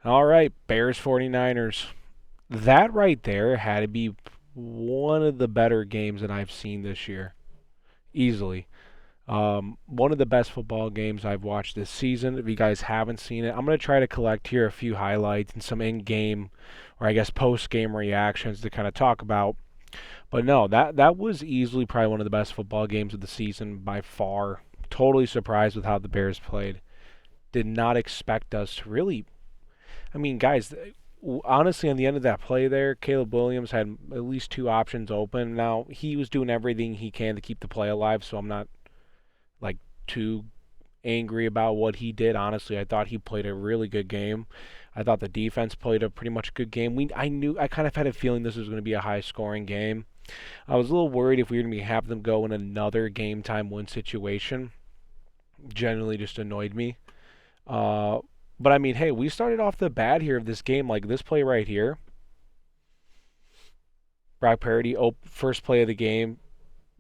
All right, Bears 49ers. That right there had to be one of the better games that I've seen this year. Easily. One of the best football games I've watched this season. If you guys haven't seen it, I'm going to try to collect here a few highlights and some in-game, or I guess post-game reactions to kind of talk about. But no, that was easily probably one of the best football games of the season by far. Totally surprised with how the Bears played. Did not expect us to really. I mean, guys, honestly, on the end of that play there, Caleb Williams had at least two options open. Now, he was doing everything he can to keep the play alive, so I'm not like too angry about what he did. Honestly, I thought he played a really good game. I thought the defense played a pretty much good game. I kind of had a feeling this was going to be a high scoring game. I was a little worried if we were going to have them go in another game time win situation. Generally, just annoyed me. Uh, but I mean, hey, we started off the bad here of this game, like this play right here. Brock Purdy, first play of the game,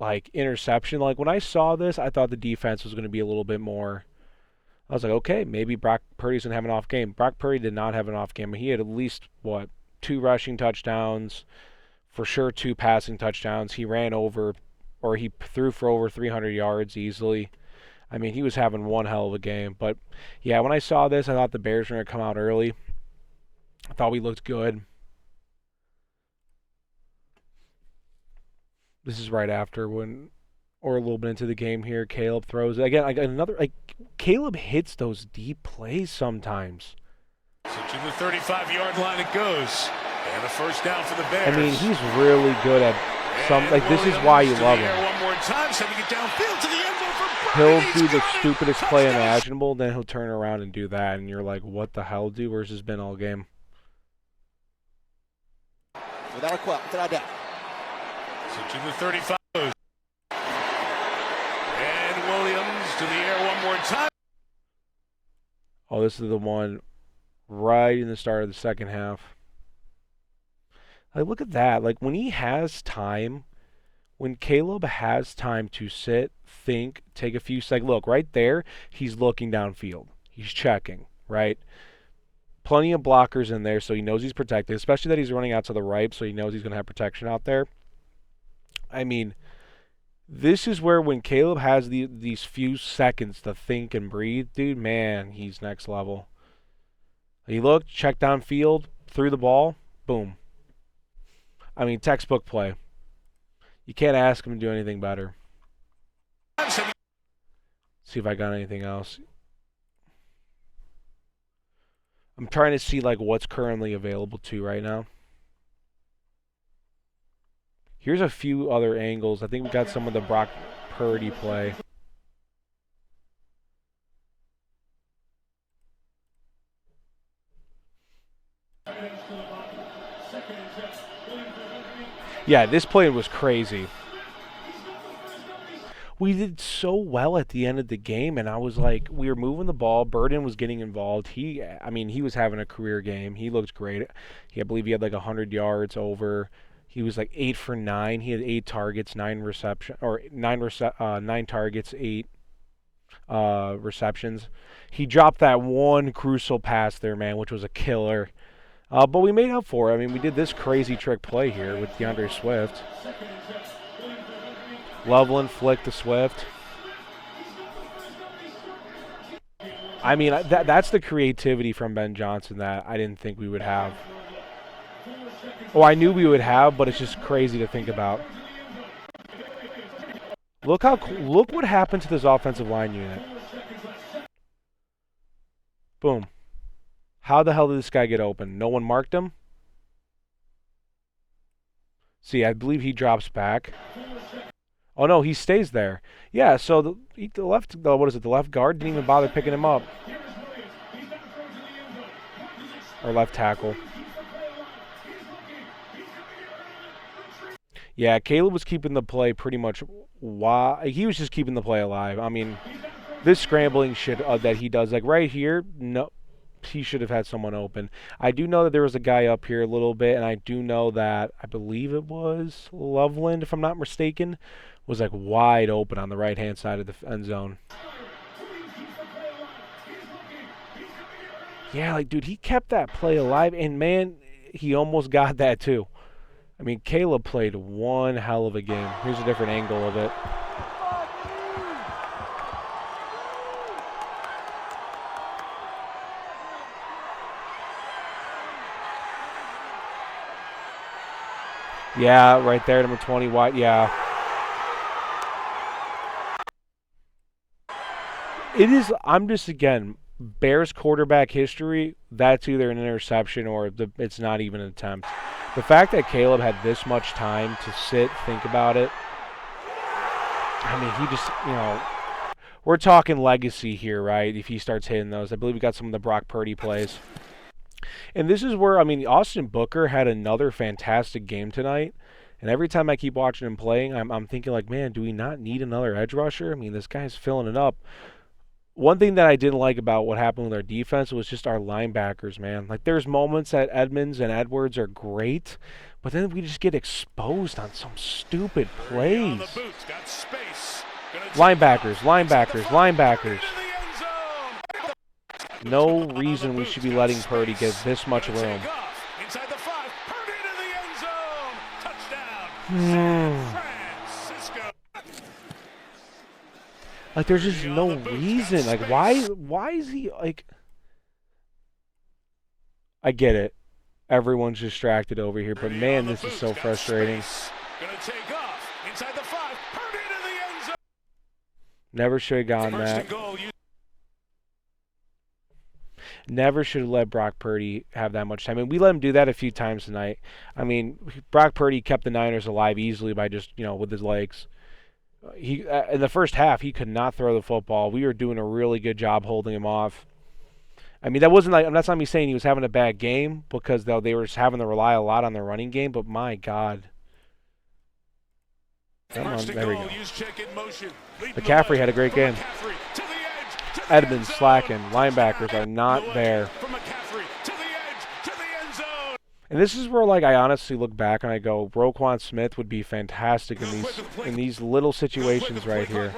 like interception. Like when I saw this, I thought the defense was going to be a little bit more. I was like, okay, maybe Brock Purdy's gonna have an off game. Brock Purdy did not have an off game. He had at least what, two rushing touchdowns, for sure two passing touchdowns. He ran over, or he threw for over 300 yards easily. I mean, he was having one hell of a game. But yeah, when I saw this, I thought the Bears were gonna come out early. I thought we looked good. This is right after when, or a little bit into the game here. Caleb throws it again. Like another, like Caleb hits those deep plays sometimes. So to the 35-yard line it goes. And a first down for the Bears. I mean, he's really good at some. Like this is why you love him. One more time, sending it downfield to the end zone for He'll do the stupidest play imaginable, then he'll turn around and do that, and you're like, what the hell, dude? Where's this been all game? Without a doubt. So to the 35. And Williams to the air one more time. Oh, this is the one right in the start of the second half. Like, look at that. Like, when he has time, when Caleb has time to sit, think, take a few seconds. Look, right there, he's looking downfield. He's checking, right? Plenty of blockers in there, so he knows he's protected, especially that he's running out to the right, so he knows he's going to have protection out there. I mean, this is where when Caleb has these few seconds to think and breathe, dude, man, he's next level. He looked, checked downfield, threw the ball, boom. I mean, textbook play. You can't ask him to do anything better. See if I got anything else. I'm trying to see like what's currently available to right now. Here's a few other angles. I think we got some of the Brock Purdy play. Yeah, this play was crazy. We did so well at the end of the game, and I was like, we were moving the ball. Burden was getting involved. He was having a career game. He looked great. I believe he had like 100 yards over. He was like 8 for 9. He had 8 targets, 9 targets, 8 receptions. He dropped that one crucial pass there, man, which was a killer. But we made up for it. I mean, we did this crazy trick play here with DeAndre Swift. Loveland flick to Swift. I mean, that's the creativity from Ben Johnson that I didn't think we would have. Oh, I knew we would have, but it's just crazy to think about. Look what happened to this offensive line unit. Boom. How the hell did this guy get open? No one marked him? See, I believe he drops back. Oh no, he stays there. Yeah, so the left guard didn't even bother picking him up. Or left tackle. Yeah, Caleb was keeping the play pretty much. He was just keeping the play alive. I mean, this scrambling shit that he does, like right here, no, he should have had someone open. I do know that there was a guy up here a little bit, and I do know that I believe it was Loveland, if I'm not mistaken, was like wide open on the right-hand side of the end zone. Yeah, like, dude, he kept that play alive, and man, he almost got that too. I mean, Caleb played one hell of a game. Here's a different angle of it. Yeah, right there, number 20, White. Yeah. It is, I'm just, again, Bears quarterback history, that's either an interception or it's not even an attempt. The fact that Caleb had this much time to sit, think about it, I mean, he just, we're talking legacy here, right? If he starts hitting those. I believe we got some of the Brock Purdy plays. And this is where, I mean, Austin Booker had another fantastic game tonight. And every time I keep watching him playing, I'm thinking, like, man, do we not need another edge rusher? I mean, this guy's filling it up. One thing that I didn't like about what happened with our defense was just our linebackers, man. Like, there's moments that Edmonds and Edwards are great, but then we just get exposed on some stupid plays. Linebackers, linebackers, linebackers. No reason we should be letting Purdy get this much room. Inside the 5, Purdy to the end zone. Touchdown. San Francisco. Like, there's just no reason. Like, why is he, like... I get it. Everyone's distracted over here, but man, this is so frustrating. Gonna take off. Inside the 5, Purdy to the end zone. Never should have gone that. Never should have let Brock Purdy have that much time. I mean, we let him do that a few times tonight. I mean, Brock Purdy kept the Niners alive easily by just, with his legs. He in the first half, he could not throw the football. We were doing a really good job holding him off. I mean, that wasn't like, that's not me saying he was having a bad game, because they were just having to rely a lot on their running game, but my God. Come on, there we go. McCaffrey had a great game. Edmonds slacking. Linebackers are not there. And this is where, like, I honestly look back and I go, Roquan Smith would be fantastic in these little situations right here.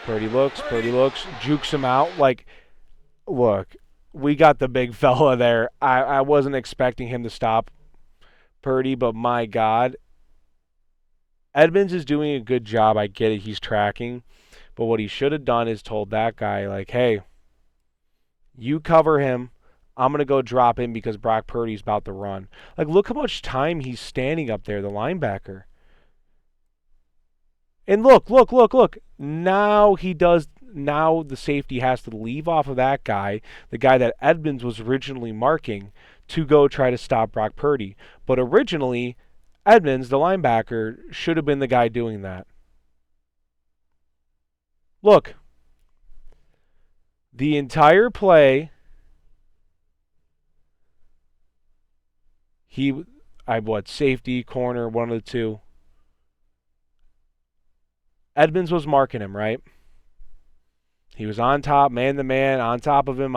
Purdy looks, jukes him out. Like, look, we got the big fella there. I wasn't expecting him to stop Purdy, but my God. Edmonds is doing a good job. I get it. He's tracking. But what he should have done is told that guy, like, hey, you cover him. I'm going to go drop him because Brock Purdy's about to run. Like, look how much time he's standing up there, the linebacker. And look. Now the safety has to leave off of that guy, the guy that Edmonds was originally marking, to go try to stop Brock Purdy. But originally, Edmonds, the linebacker, should have been the guy doing that. Look. The entire play, safety, corner, one of the two. Edmonds was marking him, right? He was on top, man-to-man, on top of him.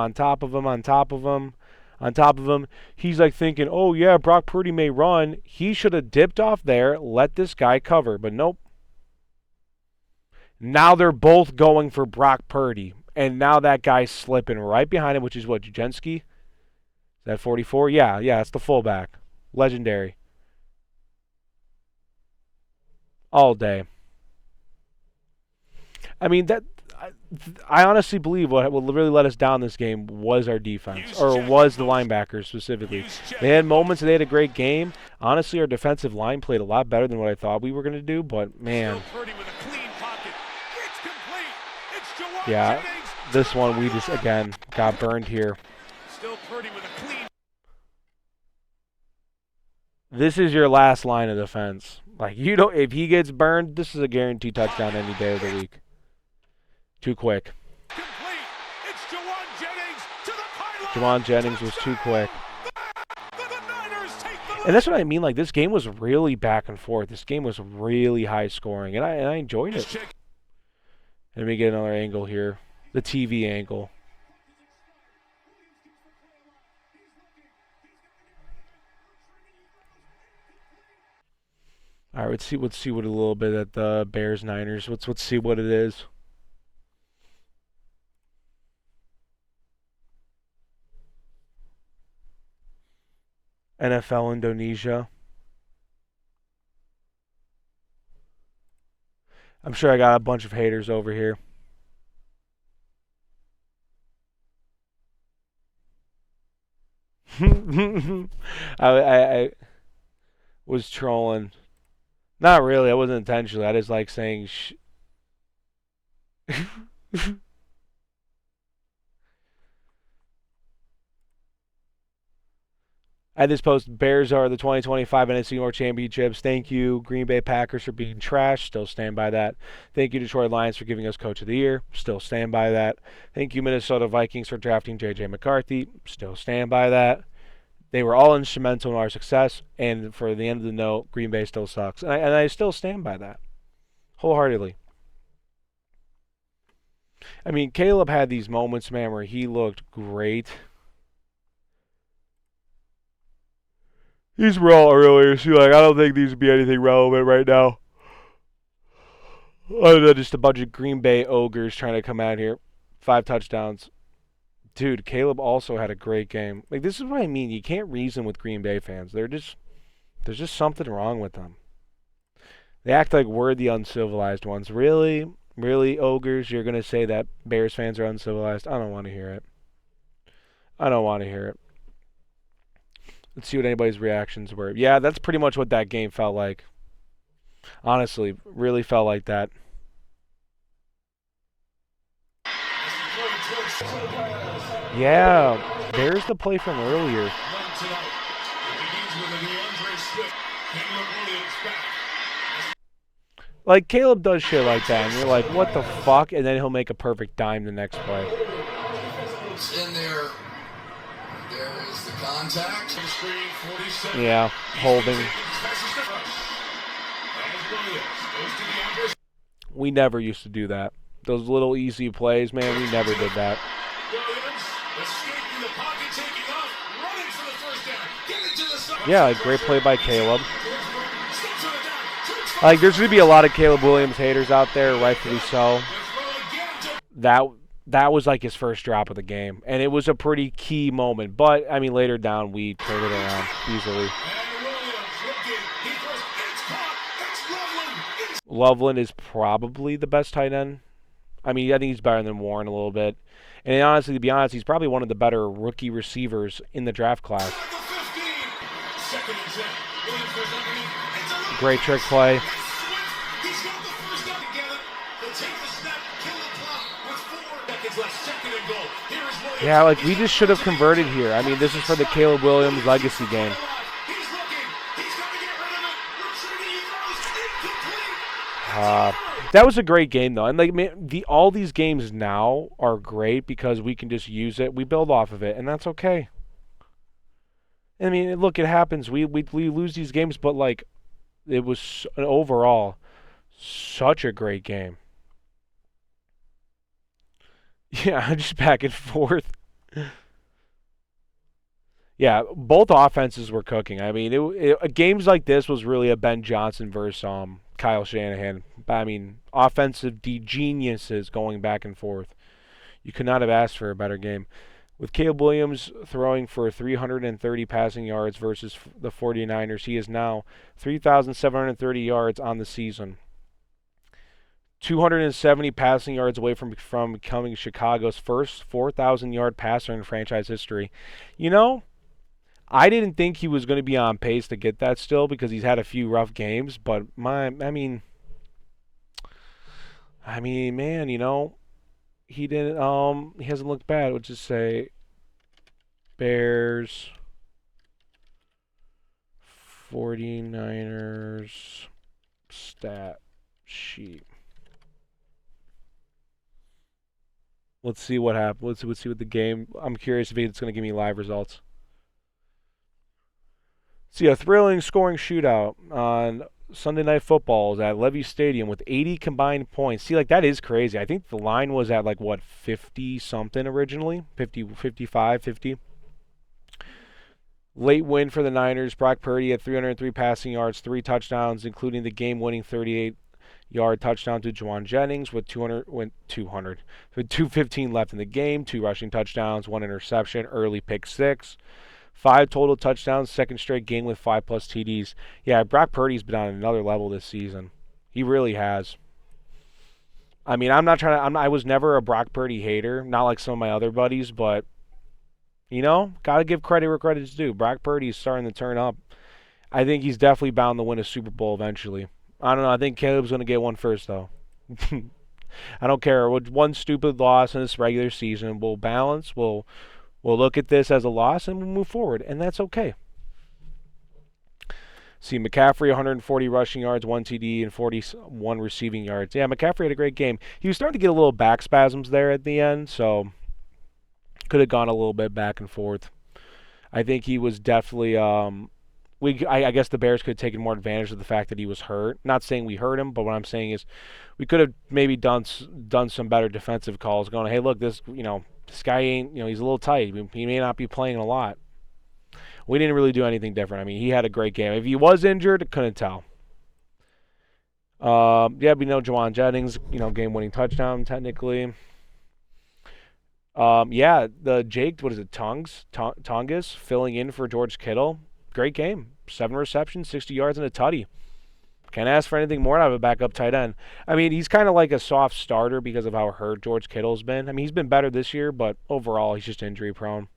He's like thinking, oh, yeah, Brock Purdy may run. He should have dipped off there, let this guy cover, but nope. Now they're both going for Brock Purdy, and now that guy's slipping right behind him, which is what, Jujenski? Is that 44? Yeah, it's the fullback. Legendary. All day. I mean, I honestly believe what really let us down this game was our defense, or was the linebackers specifically. They had moments and they had a great game. Honestly, our defensive line played a lot better than what I thought we were going to do, but man. Yeah, this one we just, again, got burned here. This is your last line of defense. Like, if he gets burned, this is a guaranteed touchdown any day of the week. Too quick. Jawan Jennings was too quick. And that's what I mean. Like, this game was really back and forth. This game was really high scoring, and I enjoyed it. Let me get another angle here. The TV angle. All right, let's see what a little bit at the Bears Niners. Let's see what it is. NFL Indonesia. I'm sure I got a bunch of haters over here. I was trolling. Not really. I wasn't intentionally. I just like saying I just post Bears are the 2025 NFC North Championships. Thank you, Green Bay Packers, for being trash. Still stand by that. Thank you, Detroit Lions, for giving us Coach of the Year. Still stand by that. Thank you, Minnesota Vikings, for drafting J.J. McCarthy. Still stand by that. They were all instrumental in our success. And for the end of the note, Green Bay still sucks. And I still stand by that wholeheartedly. I mean, Caleb had these moments, man, where he looked great. These were all earlier, so I don't think these would be anything relevant right now. Other than just a bunch of Green Bay ogres trying to come out here. 5 touchdowns. Dude, Caleb also had a great game. Like, this is what I mean. You can't reason with Green Bay fans. There's just something wrong with them. They act like we're the uncivilized ones. Really? Really, ogres? You're going to say that Bears fans are uncivilized? I don't want to hear it. I don't want to hear it. Let's see what anybody's reactions were. Yeah, that's pretty much what that game felt like. Honestly, really felt like that. Yeah, there's the play from earlier. Like, Caleb does shit like that, and you're like, what the fuck? And then he'll make a perfect dime the next play. In there. There is the contact. Yeah, holding. We never used to do that. Those little easy plays, man, we never did that. Yeah, like, great play by Caleb. Like, there's going to be a lot of Caleb Williams haters out there, rightfully so. That was like his first drop of the game, and it was a pretty key moment. But, I mean, later down, we turned it around easily. Loveland is probably the best tight end. I mean, I think he's better than Warren a little bit. And honestly, to be honest, he's probably one of the better rookie receivers in the draft class. Great trick play. Yeah, like, we just should have converted here. I mean, this is for the Caleb Williams legacy game. That was a great game, though. And, like, man, all these games now are great because we can just use it. We build off of it, and that's okay. I mean, look, it happens. We lose these games, but, like, it was overall such a great game. Yeah, just back and forth. Yeah, both offenses were cooking. I mean, games like this was really a Ben Johnson versus Kyle Shanahan. I mean, offensive geniuses going back and forth. You could not have asked for a better game. With Caleb Williams throwing for 330 passing yards versus the 49ers, he is now 3,730 yards on the season. 270 passing yards away from becoming Chicago's first 4,000-yard passer in franchise history. You know, I didn't think he was going to be on pace to get that still because he's had a few rough games, but I mean, man, you know, he didn't. He hasn't looked bad. Let's just say Bears, 49ers stat sheet. Let's see what happens. Let's see what the game. I'm curious if it's going to give me live results. See, a thrilling scoring shootout on Sunday Night Football at Levy Stadium with 80 combined points. See, like, that is crazy. I think the line was at, like, what, 50-something originally? 50, 55, 50. Late win for the Niners. Brock Purdy had 303 passing yards, 3 touchdowns, including the game-winning 38-yard touchdown to Juwan Jennings with 215 left in the game, 2 rushing touchdowns, 1 interception, early pick 6. 5 total touchdowns, second straight game with 5+ TDs. Yeah, Brock Purdy's been on another level this season. He really has. I mean, I'm not trying to. I was never a Brock Purdy hater, not like some of my other buddies, but gotta give credit where credit's due. Brock Purdy's starting to turn up. I think he's definitely bound to win a Super Bowl eventually. I don't know. I think Caleb's gonna get one first though. I don't care. With one stupid loss in this regular season, we'll balance. We'll look at this as a loss and we'll move forward, and that's okay. See, McCaffrey, 140 rushing yards, 1 TD, and 41 receiving yards. Yeah, McCaffrey had a great game. He was starting to get a little back spasms there at the end, so could have gone a little bit back and forth. I think he was definitely. I guess the Bears could have taken more advantage of the fact that he was hurt. Not saying we hurt him, but what I'm saying is we could have maybe done some better defensive calls. Going, hey, look, this guy ain't he's a little tight. He may not be playing a lot. We didn't really do anything different. I mean, he had a great game. If he was injured, I couldn't tell. Yeah, we know Juwan Jennings, game-winning touchdown technically. Yeah, the Jake, what is it, Tongas filling in for George Kittle. Great game. 7 receptions, 60 yards, and a tutty. Can't ask for anything more out of a backup tight end. I mean, he's kind of like a soft starter because of how hurt George Kittle's been. I mean, he's been better this year, but overall, he's just injury prone.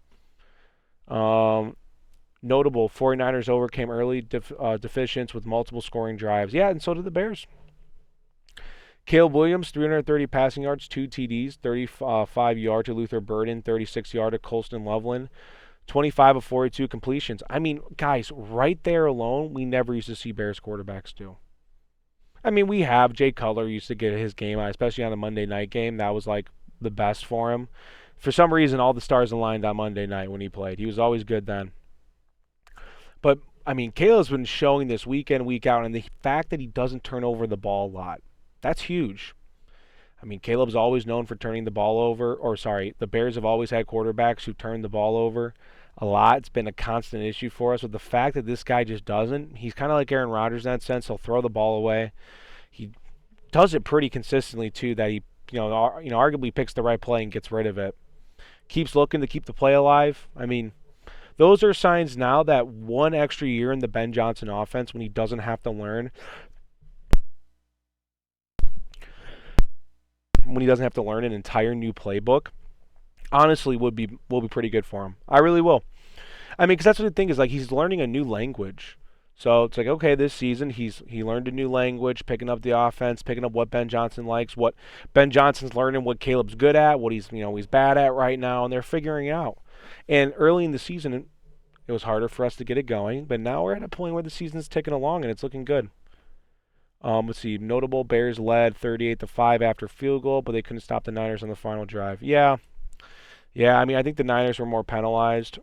Notable, 49ers overcame early deficiencies with multiple scoring drives. Yeah, and so did the Bears. Caleb Williams, 330 passing yards, 2 TDs, 35 yard to Luther Burden, 36 yard to Colston Loveland, 25 of 42 completions. I mean, guys, right there alone, we never used to see Bears quarterbacks do. I mean, we have. Jay Cutler used to get his game, especially on the Monday night game. That was like the best for him. For some reason, all the stars aligned on Monday night when he played. He was always good then. But, I mean, Caleb's been showing this week in, week out, and the fact that he doesn't turn over the ball a lot, that's huge. I mean, Caleb's always known for turning the ball over, the Bears have always had quarterbacks who turn the ball over a lot. It's been a constant issue for us. With the fact that this guy just doesn't, he's kind of like Aaron Rodgers in that sense. He'll throw the ball away. He does it pretty consistently, too, that he, arguably picks the right play and gets rid of it. Keeps looking to keep the play alive. I mean, those are signs now that one extra year in the Ben Johnson offense when he doesn't have to learn an entire new playbook, honestly will be pretty good for him. I really will. I mean, because that's what the thing is, like, he's learning a new language. So it's like, okay, this season he learned a new language, picking up the offense, picking up what Ben Johnson likes, what Ben Johnson's learning, what Caleb's good at, what he's bad at right now, and they're figuring it out. And early in the season, it was harder for us to get it going, but now we're at a point where the season's ticking along and it's looking good. Let's see. Notable, Bears led 38-5 after field goal, but they couldn't stop the Niners on the final drive. Yeah. I mean, I think the Niners were more penalized.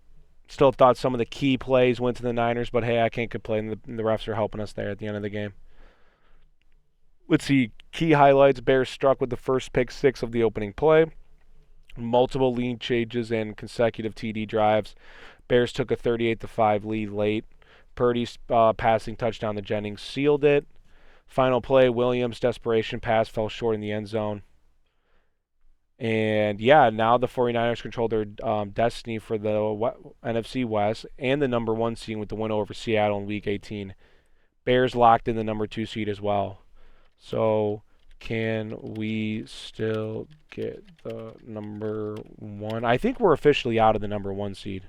Still thought some of the key plays went to the Niners, but hey, I can't complain. The refs are helping us there at the end of the game. Let's see. Key highlights. Bears struck with the first pick 6 of the opening play. Multiple lead changes and consecutive TD drives. Bears took a 38-5 lead late. Purdy's passing touchdown to Jennings sealed it. Final play, Williams' desperation pass fell short in the end zone. And, yeah, now the 49ers control their destiny for the NFC West and the number 1 seed with the win over Seattle in Week 18. Bears locked in the number 2 seed as well. So, can we still get the number 1? I think we're officially out of the number 1 seed.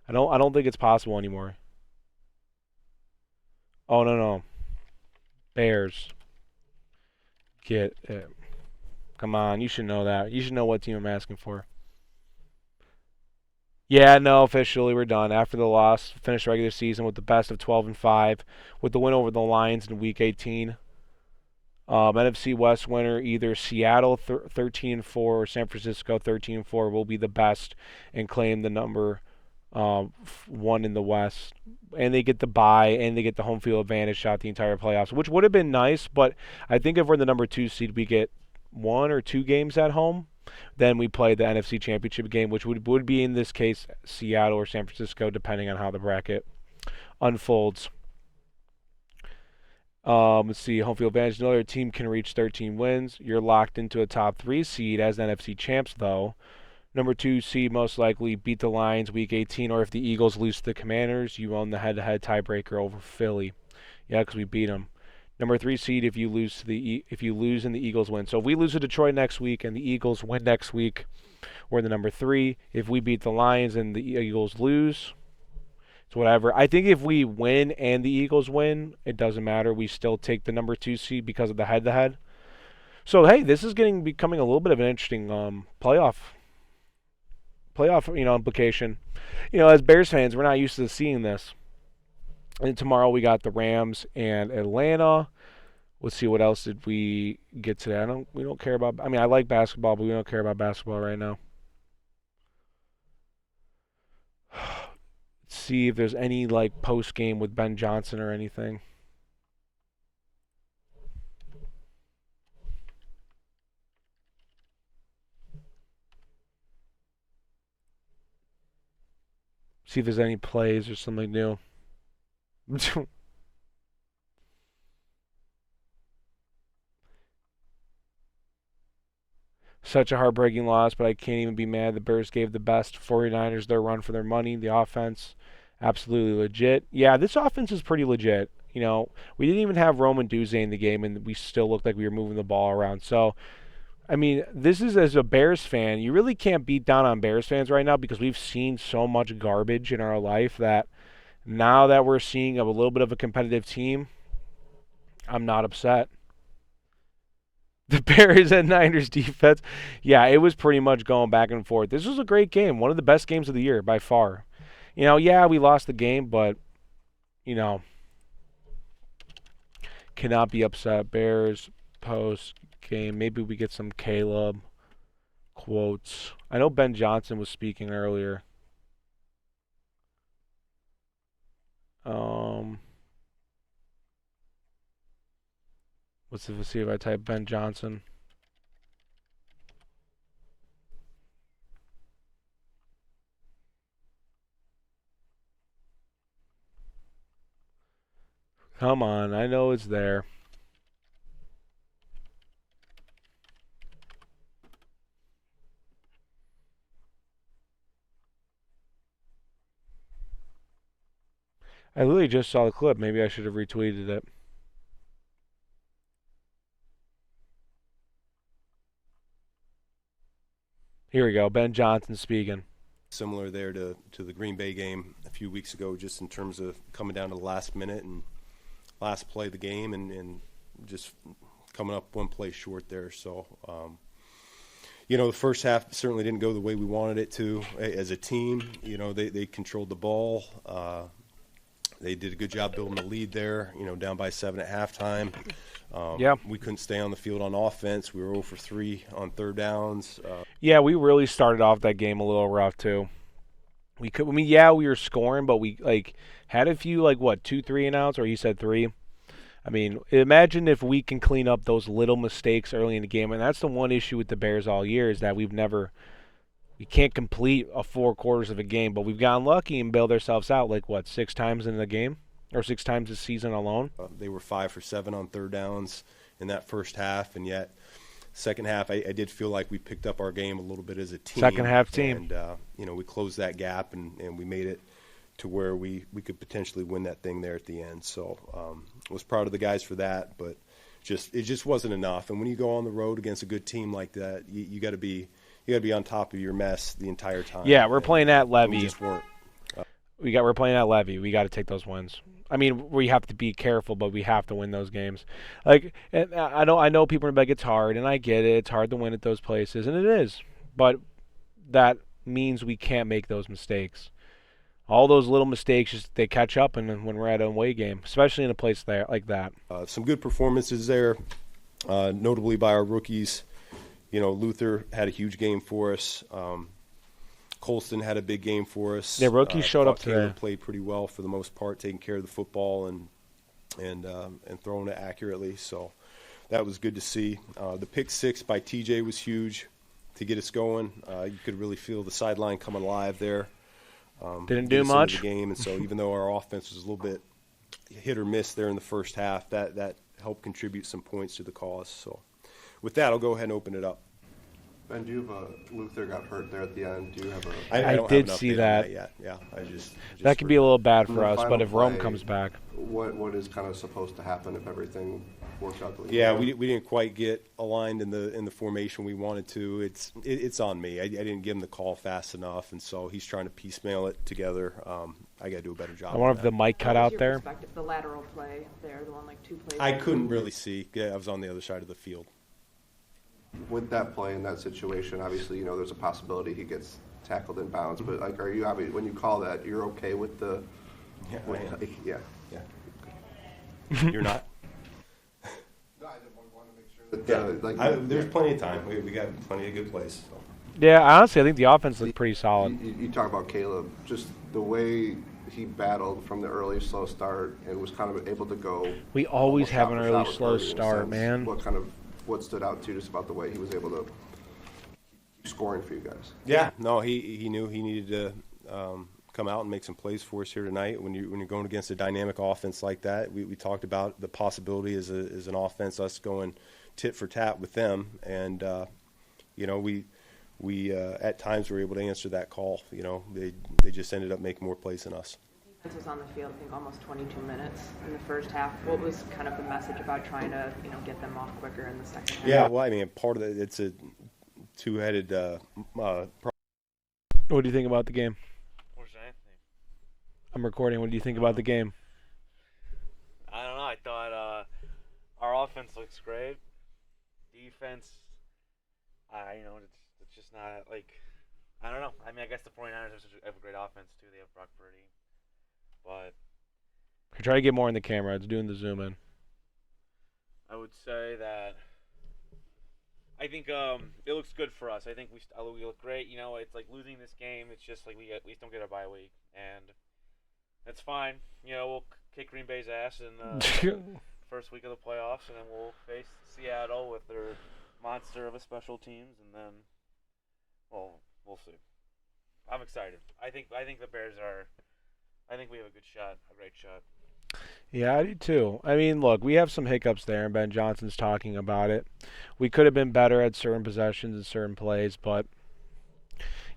I don't think it's possible anymore. Oh, no. Bears. Get it. Come on, you should know that. You should know what team I'm asking for. Yeah, no, officially we're done. After the loss, finished regular season with the best of 12-5, with the win over the Lions in Week 18. NFC West winner, either Seattle 13-4 or San Francisco 13-4 will be the best and claim the number 1 in the West. And they get the bye, and they get the home field advantage shot the entire playoffs, which would have been nice, but I think if we're the number 2 seed, we get 1 or 2 games at home. Then we play the NFC Championship game, which would be, in this case, Seattle or San Francisco, depending on how the bracket unfolds. Let's see, home field advantage. Another team can reach 13 wins. You're locked into a top 3 seed as NFC champs, though. Number 2 seed most likely beat the Lions week 18, or if the Eagles lose to the Commanders, you own the head-to-head tiebreaker over Philly. Yeah, because we beat them. Number 3 seed if you lose and the Eagles win. So if we lose to Detroit next week and the Eagles win next week, we're the number 3. If we beat the Lions and the Eagles lose, it's whatever. I think if we win and the Eagles win, it doesn't matter. We still take the number 2 seed because of the head-to-head. So hey, this is becoming a little bit of an interesting playoff implication. As Bears fans, we're not used to seeing this. And tomorrow we got the Rams and Atlanta. Let's see, what else did we get today? We don't care about. I mean, I like basketball, but we don't care about basketball right now. Let's see if there's any post game with Ben Johnson or anything. See if there's any plays or something new. Such a heartbreaking loss, but I can't even be mad. The Bears gave the best 49ers their run for their money. The offense, absolutely legit. Yeah, this offense is pretty legit. We didn't even have Roman Duze in the game, and we still looked like we were moving the ball around. So, I mean, this is, as a Bears fan, you really can't beat down on Bears fans right now because we've seen so much garbage in our life that now that we're seeing a little bit of a competitive team, I'm not upset. The Bears and Niners defense, yeah, it was pretty much going back and forth. This was a great game, one of the best games of the year by far. Yeah, we lost the game, but, cannot be upset. Bears post game, maybe we get some Caleb quotes. I know Ben Johnson was speaking earlier. Let's see if I type Ben Johnson. Come on, I know it's there. I literally just saw the clip. Maybe I should have retweeted it. Here we go. Ben Johnson speaking. Similar there to the Green Bay game a few weeks ago, just in terms of coming down to the last minute and last play of the game and just coming up one play short there. So, the first half certainly didn't go the way we wanted it to as a team. They controlled the ball. They did a good job building the lead there, down by 7 at halftime. We couldn't stay on the field on offense. We were 0 for 3 on third downs. Yeah, we really started off that game a little rough too. We were scoring, but we had a few 2 3-and-outs, or he said 3. I mean, imagine if we can clean up those little mistakes early in the game, and that's the one issue with the Bears all year is that we can't complete a 4 quarters of a game, but we've gotten lucky and bailed ourselves out 6 times in the game, or 6 times this season alone. They were 5 for 7 on third downs in that first half, and yet second half I did feel like we picked up our game a little bit as a team. Second half team. And we closed that gap and we made it to where we could potentially win that thing there at the end. So I was proud of the guys for that, but it just wasn't enough. And when you go on the road against a good team like that, you got to be on top of your mess the entire time. Yeah, we're playing at Levy. We just weren't. We're playing at Levy. We got to take those wins. I mean, we have to be careful, but we have to win those games. And I know people are like, it's hard, and I get it. It's hard to win at those places, and it is. But that means we can't make those mistakes. All those little mistakes, they catch up when we're at an away game, especially in a place there like that. Some good performances there, notably by our rookies. Luther had a huge game for us. Colston had a big game for us. Yeah, rookies showed up today. Taylor played pretty well for the most part, taking care of the football and throwing it accurately. So that was good to see. The pick 6 by TJ was huge to get us going. You could really feel the sideline coming alive there. Didn't do much. The game, and so even though our offense was a little bit hit or miss there in the first half, that helped contribute some points to the cause. So with that, I'll go ahead and open it up. Ben, do you have Luther got hurt there at the end? Do you have a? I don't did have an see update on that. yet. Yeah, I just That could be a little bad for the us, final but if Rome play, comes back. What is kind of supposed to happen if everything works out the way? Yeah, we didn't quite get aligned in the formation we wanted to. It's on me. I didn't give him the call fast enough, and so he's trying to piecemeal it together. I got to do a better job. I wonder if the mic cut out there. The lateral play there, the one like 2 plays. I couldn't really see. Yeah, I was on the other side of the field. With that play in that situation, obviously, there's a possibility he gets tackled in bounds. But like, are you when you call that, you're okay with the? Yeah, I am. Yeah. You're not. No, I want to make sure that There's plenty of time. We got plenty of good plays. So. Yeah, honestly, I think the offense looked pretty solid. You talk about Caleb, just the way he battled from the early slow start and was kind of able to go. We always almost have shot an for early shot with slow Purdy in a start, sense. man. What stood out to you just about the way he was able to keep scoring for you guys? Yeah, no, he knew he needed to come out and make some plays for us here tonight. When you're going against a dynamic offense like that, we talked about the possibility as an offense, us going tit for tat with them, and we at times were able to answer that call. They just ended up making more plays than us. Defense was on the field, I think, almost 22 minutes in the first half. What was kind of the message about trying to, get them off quicker in the second half? Yeah, well, I mean, part of it's a two-headed. What do you think about the game? What's that thing? I'm recording. What do you think about the game? I don't know. I thought our offense looks great. Defense, it's just not like, I don't know. I mean, I guess the 49ers have a great offense too. They have Brock Purdy, but Try to get more in the camera. It's doing the zoom in. I would say that I think it looks good for us. I think we look great. It's like losing this game. It's just like we at least don't get a bye week, and that's fine. We'll kick Green Bay's ass in the first week of the playoffs, and then we'll face Seattle with their monster of a special teams, and then, well, we'll see. I'm excited. I think the Bears are. I think we have a good shot, a great shot. Yeah, I do too. I mean, look, we have some hiccups there, and Ben Johnson's talking about it. We could have been better at certain possessions and certain plays, but,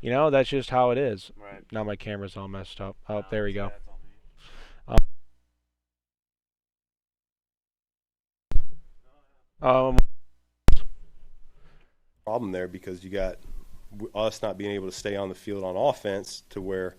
that's just how it is. Right. Now my camera's all messed up. Oh, there we go. That's all me. Problem there because you got us not being able to stay on the field on offense to where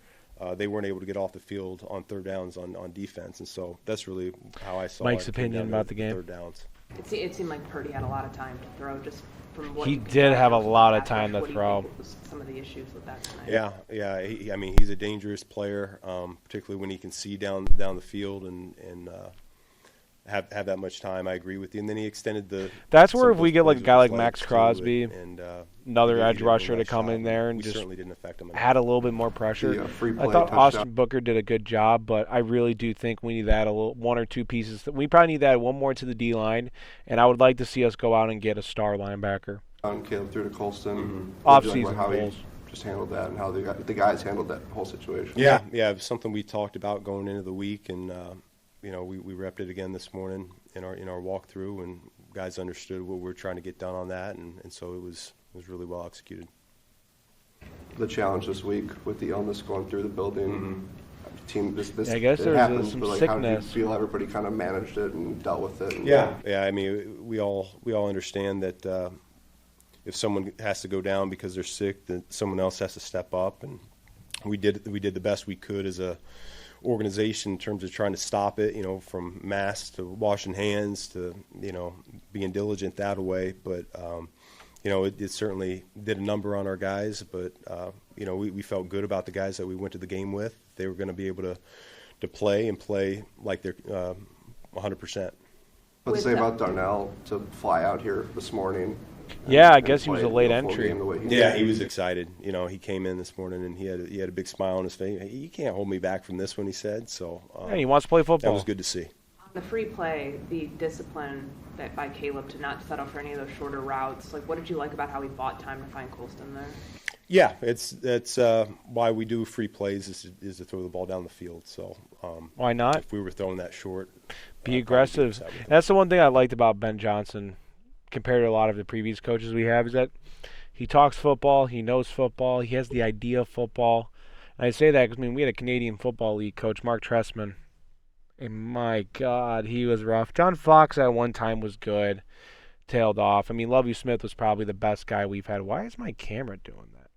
they weren't able to get off the field on third downs on defense, and so that's really how I saw Mike's it. Came opinion down to about the game. Third downs. It seemed like Purdy had a lot of time to throw just from what He you could did tell have a from the lot of pass time rush. to What do you throw. think was some of the issues with that tonight? Yeah. I mean, he's a dangerous player, particularly when he can see down the field and have that much time. I agree with you. And then he extended the. That's some where of if we those get like a plays guy with like his Max legs, too, Crosby, and another he edge didn't rusher bring to that come shot. in there and We just certainly didn't affect him. add a little bit more pressure. The free I play thought touchdown. Austin Booker did a good job, but I really do think we need to add one or two pieces. We probably need to add one more to the D line, and I would like to see us go out and get a star linebacker. Caleb threw to Colston. Mm-hmm. Off-season how goals. he just handled that and how the guys handled that whole situation. Yeah, it was something we talked about going into the week, and we repped it again this morning in our walkthrough, and guys understood what we were trying to get done on that, and so it was really well executed. The challenge this week with the illness going through the building. Mm-hmm. Team, this I guess it there's happens, some but like, how did you sickness. feel everybody kind of managed it and dealt with it? Yeah. I mean, we all understand that if someone has to go down because they're sick, that someone else has to step up, and we did the best we could as a organization in terms of trying to stop it. From masks to washing hands to being diligent that way, but. It certainly did a number on our guys, but, we felt good about the guys that we went to the game with. They were going to be able to play like they're 100%. Let's say about Darnell to fly out here this morning. Yeah, I guess he was a late full entry. game the way he Yeah, did. he was excited. He came in this morning and he had a big smile on his face. You can't hold me back from this one, he said. So Yeah, he wants to play football. that was good to see. The free play, the discipline that by Caleb to not settle for any of those shorter routes. Like, what did you like about how he bought time to find Colston there? Yeah, that's why we do free plays is to throw the ball down the field. So Why not? if we were throwing that short, Be aggressive. That's the one thing I liked about Ben Johnson compared to a lot of the previous coaches we have is that He talks football. He knows football. He has the idea of football. And I say that because, we had a Canadian Football League coach, Mark Trestman. And my God, he was rough. John Fox at one time was good. Tailed off. Lovie Smith was probably the best guy we've had. Why is my camera doing that?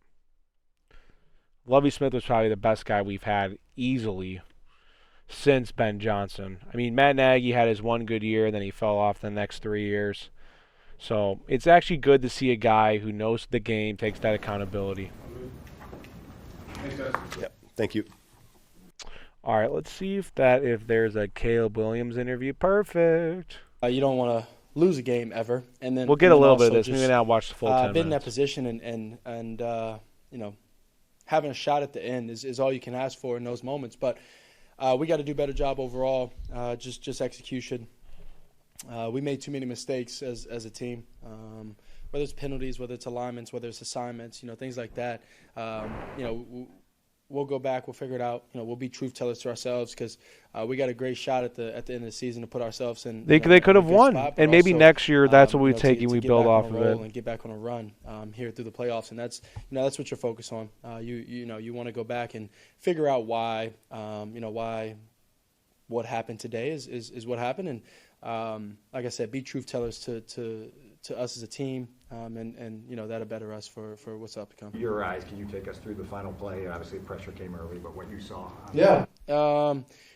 Lovie Smith was probably the best guy we've had easily since Ben Johnson. Matt Nagy had his one good year, then he fell off the next 3 years. So it's actually good to see a guy who knows the game, takes that accountability. Thanks, guys. Yep. Thank you. All right, let's see if there's a Caleb Williams interview. Perfect. You don't want to lose a game ever, and then we'll get a little bit of this. Maybe not watch the full 10 minutes. Being in that position and having a shot at the end is all you can ask for in those moments. But we got to do a better job overall. Just execution. We made too many mistakes as a team, whether it's penalties, whether it's alignments, whether it's assignments, things like that. We'll go back, we'll figure it out. We'll be truth tellers to ourselves because we got a great shot at the end of the season to put ourselves in. They could have won, spot, and maybe also, next year that's what we take and we build off of it and get back on a run here through the playoffs, and that's what you're focused on. You want to go back and figure out why why what happened today is what happened, and like I said, be truth tellers to us as a team, and that'll better us for what's up to come. Your eyes, can you take us through the final play? Obviously, pressure came early, but what you saw. Yeah,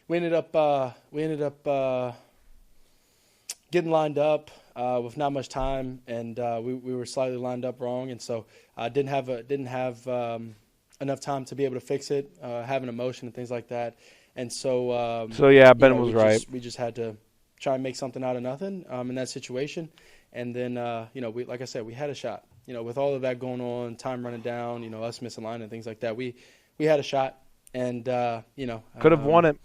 we ended up getting lined up with not much time, and we were slightly lined up wrong, and so I didn't have enough time to be able to fix it, having emotion and things like that, and so yeah, Ben was right. We just had to try and make something out of nothing in that situation. And then, we, like I said, we had a shot. With all of that going on, time running down, us missing line and things like that, we had a shot. And, could have won it.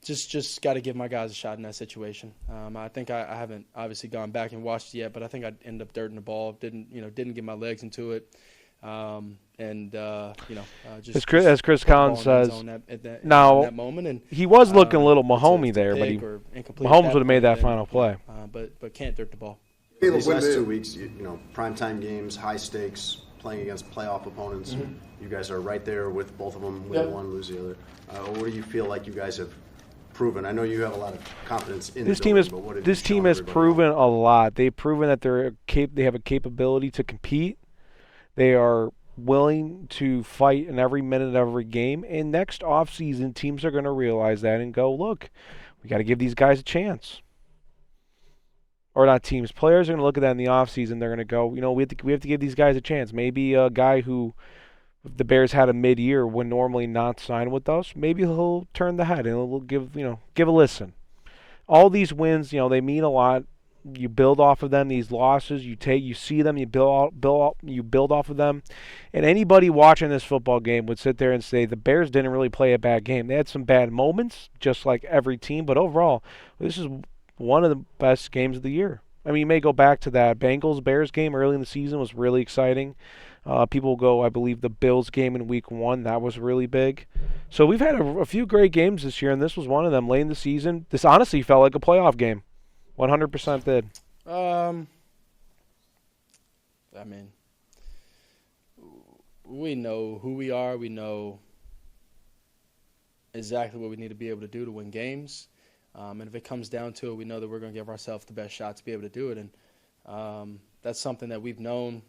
Just got to give my guys a shot in that situation. I think I haven't obviously gone back and watched it yet, but I think I ended up dirting the ball. Didn't get my legs into it. Just as Chris Collins says, now that moment, and he was looking a little Mahomey there, but Mahomes would have made that final play. But can't dirt the ball. These last 2 weeks, primetime games, high stakes, playing against playoff opponents. Mm-hmm. You guys are right there with both of them. Win one, lose the other. What do you feel like you guys have proven? I know you have a lot of confidence in this team. This team has proven a lot. They've proven that they have a capability to compete. They are willing to fight in every minute of every game. And next offseason, teams are going to realize that and go, look, we got to give these guys a chance. Or not teams. Players are going to look at that in the offseason. They're going to go, we have to give these guys a chance. Maybe a guy who if the Bears had a mid-year would normally not sign with us. Maybe he'll turn the head and he'll give a listen. All these wins, they mean a lot. You build off of them. These losses, you see them, you build off of them. And anybody watching this football game would sit there and say the Bears didn't really play a bad game. They had some bad moments, just like every team. But overall, this is one of the best games of the year. You may go back to that Bengals-Bears game early in the season was really exciting. People go, I believe, the Bills game in Week 1. That was really big. So we've had a few great games this year, and this was one of them late in the season. This honestly felt like a playoff game. 100% did. We know who we are. We know exactly what we need to be able to do to win games. And if it comes down to it, we know that we're going to give ourselves the best shot to be able to do it. And that's something that we've known.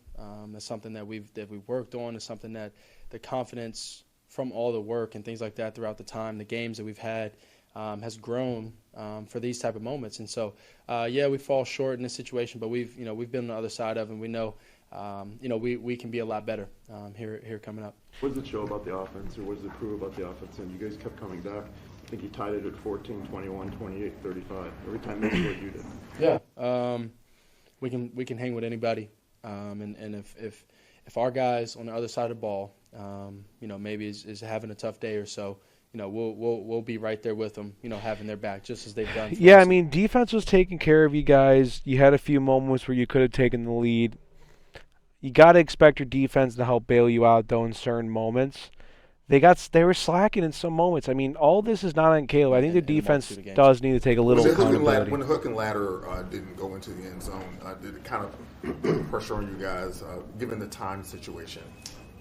That's something that we've worked on. It's something that the confidence from all the work and things like that throughout the time, the games that we've had, has grown for these type of moments. And so, we fall short in this situation, but we've been on the other side of it, and we know, we can be a lot better here coming up. What does it show about the offense, or what does it prove about the offense? And you guys kept coming back. I think you tied it at 14, 21, 28, 35. Every time they scored, you did. Yeah. We can hang with anybody. And if our guys on the other side of the ball, maybe is having a tough day or so, we'll be right there with them, having their back just as they've done. Yeah, defense was taking care of you guys. You had a few moments where you could have taken the lead. You got to expect your defense to help bail you out, though, in certain moments. They were slacking in some moments. I mean, all this is not on Caleb. I think the defense does need to take a little accountability. When the hook and ladder didn't go into the end zone, did it kind of put pressure on you guys, given the time situation?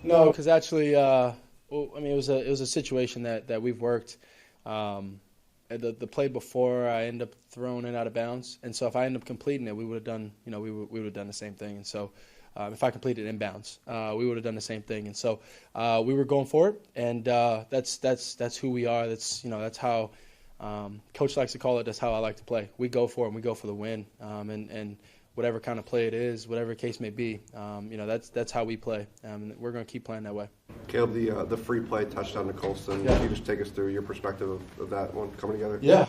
No, because actually, it was a situation that we've worked. The play before, I ended up throwing it out of bounds, and so if I ended up completing it, we would have done, we would have done the same thing. And so, if I completed inbounds, we would have done the same thing. And so, we were going for it, and that's who we are. That's how Coach likes to call it. That's how I like to play. We go for it, and we go for the win. And whatever kind of play it is, whatever the case may be, that's how we play. And we're going to keep playing that way. Caleb, the free play touchdown to Colston, Yeah. can you just take us through your perspective of that one coming together? Yeah.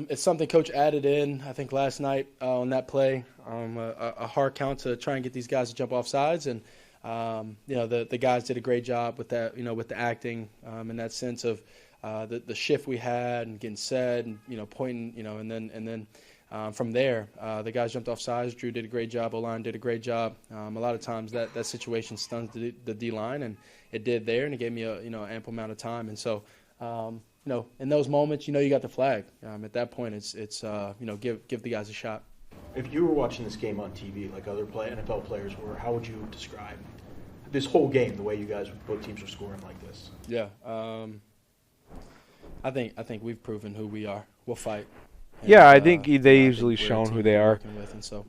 It's something Coach added in, I think, last night on that play, a hard count to try and get these guys to jump off sides. And, the guys did a great job with that, with the acting in that sense of the shift we had and getting set and, pointing, and then from there, the guys jumped off sides. Drew did a great job. O-line did a great job. A lot of times that situation stuns the D-line, and it did there, and it gave me ample amount of time. And so, in those moments, you got the flag. At that point, it's give the guys a shot. If you were watching this game on TV like other NFL players were, how would you describe this whole game, the way you guys, both teams, are scoring like this? Yeah, I think we've proven who we are. We'll fight. Yeah, I think they usually shown who they are. And so,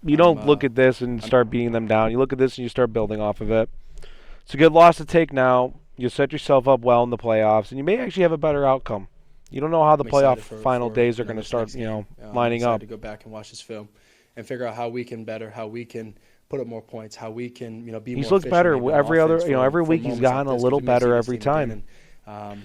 you don't look at this and start beating them down. You look at this and you start building off of it. It's a good loss to take now. You set yourself up well in the playoffs, and you may actually have a better outcome. You don't know how the playoff final days are going to start, lining up. To go back and watch this film and figure out how we can better, how we can put up more points, how we can, be more efficient. He's looked better every week. He's gotten a little better every time. And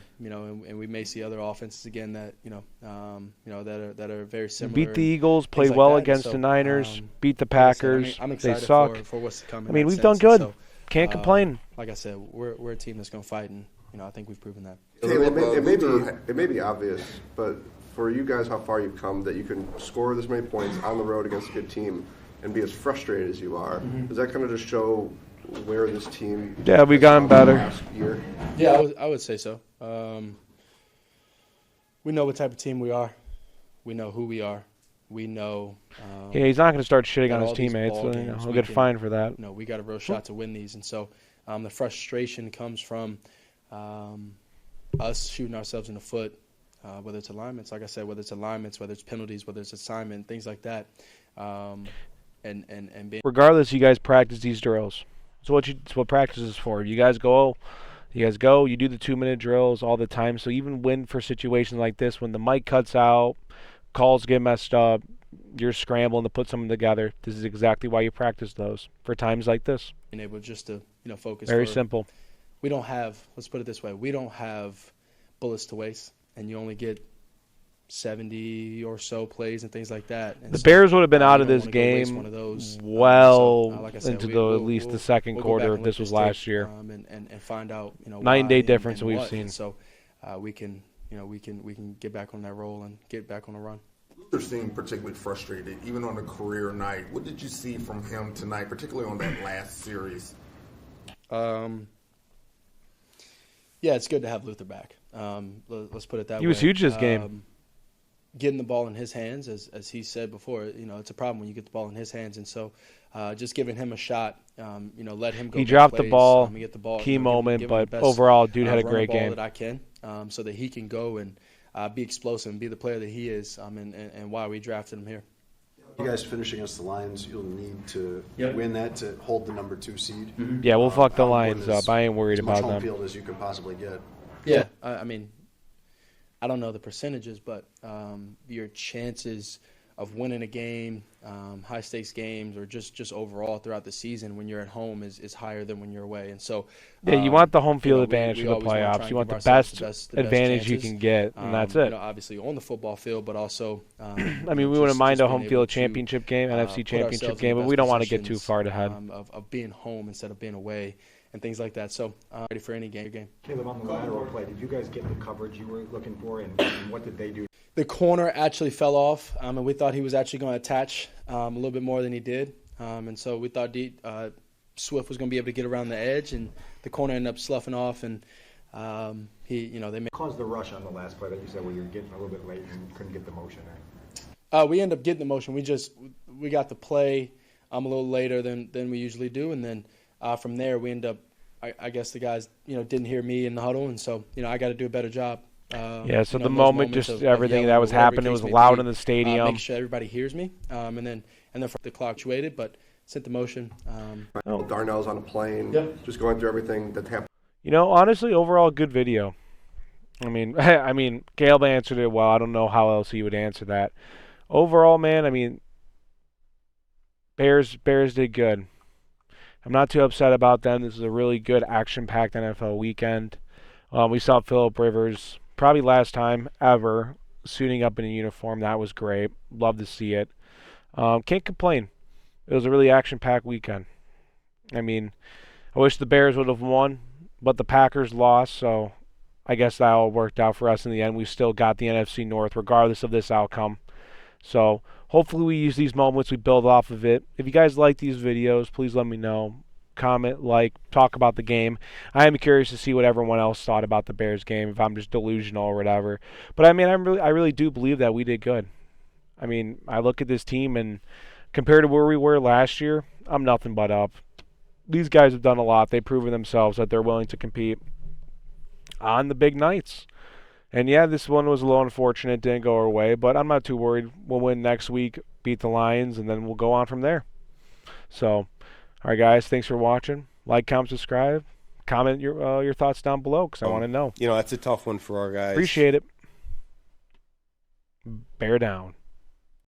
we may see other offenses again that that are very similar. Beat the Eagles, play well against the Niners, beat the Packers. I'm excited they suck. For what's to come. I mean, we've done good. Can't complain. Like I said, we're a team that's going to fight, and I think we've proven that. It may be obvious, but for you guys, how far you've come that you can score this many points on the road against a good team and be as frustrated as you are. Does that kind of just show where this team? Yeah, we've gotten better. Last year? Yeah, I would say so. We know what type of team we are. We know who we are. We know. Yeah, he's not going to start shitting on his teammates. So, he'll get fined for that. No, we got a real shot to win these, and so the frustration comes from us shooting ourselves in the foot, whether it's alignments, like I said, whether it's alignments, whether it's penalties, whether it's assignment, things like that. And being regardless, you guys practice these drills. It's what practice is for. You guys go. You do the 2-minute drills all the time. So even when for situations like this, when the mic cuts out, calls get messed up, you're scrambling to put something together. This is exactly why you practice those for times like this. Being able just to focus. Very simple. We don't have. Let's put it this way: we don't have bullets to waste, and you only get 70 or so plays and things like that. And the Bears would have been out of this game into at least the second quarter if this was last year. And find out, night and day difference we've seen. And so we can get back on that roll and get back on the run. Luther seemed particularly frustrated, even on a career night. What did you see from him tonight, particularly on that last series? Yeah, it's good to have Luther back. Let's put it that way. He was huge this game. Getting the ball in his hands, as he said before, it's a problem when you get the ball in his hands. And so just giving him a shot, let him go. He dropped plays, the ball, get the ball key moment, give but best, overall, dude had a great ball game. That I can, so that he can go and be explosive and be the player that he is, and why we drafted him here. You guys finish against the Lions, you'll need to win that to hold the number 2 seed. Mm-hmm. Yeah, we'll fuck the Lions up. I ain't worried about them. As much home field as you can possibly get. Yeah, I mean, I don't know the percentages, but your chances of winning a game, high-stakes games, or just overall throughout the season when you're at home is higher than when you're away. And so, yeah, you want the home field advantage for the playoffs. You want the best advantage you can get, and that's it. Obviously on the football field, but also. I mean, we wouldn't mind a home field championship game, NFC championship game, but we don't want to get too far ahead. Of being home instead of being away. And things like that. So, ready for any game. Caleb, on the lateral play, did you guys get the coverage you were looking for, and what did they do? The corner actually fell off, and we thought he was actually going to attach a little bit more than he did. And so we thought Swift was going to be able to get around the edge, and the corner ended up sloughing off, and they made caused the rush on the last play that you said where you were getting a little bit late and couldn't get the motion in. We ended up getting the motion. We got the play a little later than we usually do, and then from there we end up. I guess the guys didn't hear me in the huddle, and so I got to do a better job. So the moment, just everything that was happening was loud in the stadium. Making sure everybody hears me, and then the clock waited, but sent the motion. Darnell's on a plane, just going through everything that happened. Honestly, overall, good video. I mean, Caleb answered it well. I don't know how else he would answer that. Overall, man, Bears did good. I'm not too upset about them. This is a really good action-packed NFL weekend. We saw Phillip Rivers, probably last time ever, suiting up in a uniform. That was great. Love to see it. Can't complain. It was a really action-packed weekend. I wish the Bears would have won, but the Packers lost, so I guess that all worked out for us in the end. We still got the NFC North regardless of this outcome. So hopefully we use these moments, we build off of it. If you guys like these videos, please let me know. Comment, talk about the game. I am curious to see what everyone else thought about the Bears game, if I'm just delusional or whatever. But I really do believe that we did good. I look at this team, and compared to where we were last year, I'm nothing but up. These guys have done a lot. They've proven themselves that they're willing to compete on the big nights. And yeah, this one was a little unfortunate, didn't go our way, but I'm not too worried. We'll win next week, beat the Lions, and then we'll go on from there. So, all right, guys, thanks for watching. Like, comment, subscribe. Comment your thoughts down below because I want to know. That's a tough one for our guys. Appreciate it. Bear down.